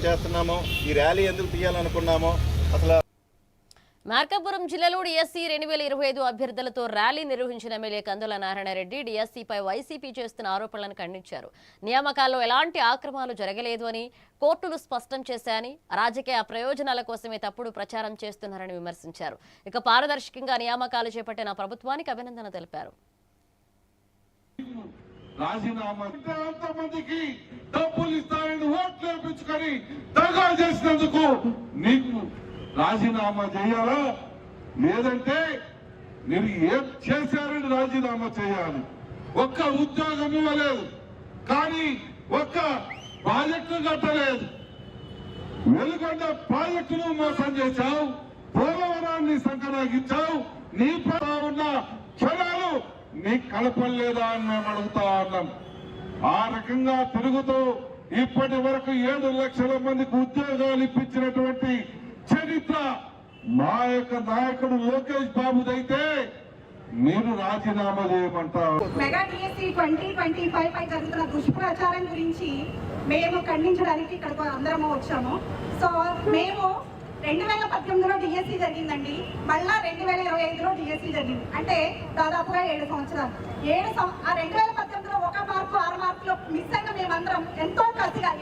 చేస్తున్నామో ఈ ర్యాలీ ఎందుకు తీయాలనుకున్నామో అసలు. మార్కాపురం జిల్లాలో డిఎస్సి 2025 అభ్యర్థులతో ర్యాలీ నిర్వహించిన ఎమ్మెల్యే కందుల నారాయణరెడ్డి డిఎస్సిపై వైసీపీ చేస్తున్న ఆరోపణలను ఖండించారు. నియామకాల్లో ఎలాంటి ఆక్రమాలు జరగలేదు అని కోర్టులు స్పష్టం చేశాయని, రాజకీయ ప్రయోజనాల కోసమే తప్పుడు ప్రచారం చేస్తున్నారని విమర్శించారు. ఇక పారదర్శకంగా నియామకాలు చేపట్టిన ప్రభుత్వానికి అభినందన తెలిపారు. రాజీనామా చేయాలా లేదంటే మీరు ఏం చేశారని రాజీనామా చేయాలి. ఒక్క ఉద్యోగం ఇవ్వలేదు, కానీ ఒక్క ప్రాజెక్టు కట్టలేదు. వెలుగొండ ప్రాజెక్టును మోసం చేశావు, పోలవరాన్ని సంకనాగించావు. నీ ఉన్న క్షణాలు నీ కలపలేదా అని మేము అడుగుతా ఉన్నాం. ఆ రకంగా తిరుగుతూ ఇప్పటి వరకు 7 లక్షల మందికి ఉద్యోగాలు ఇప్పించినటువంటి చరిత్ర మా యొక్క నాయకుడు లోకేష్ బాబుదైతే మీరు రాజీనామా చేయమంటారు. మెగా డిఎస్సి 2025 పై జరుగుతున్న దుష్ప్రచారం గురించి మేము ఖండించడానికి ఇక్కడికి అందరము వచ్చాము. సో మేము 2018లో డిఎస్సి జరిగిందండి, మళ్ళా 2025లో డిఎస్సి జరిగింది. అంటే దాదాపుగా 7 సంవత్సరాలు. ఆ 2018లో 1 మార్కు 6 మార్కులు మిస్ అయిన మేమందరం ఎంతో కసిగా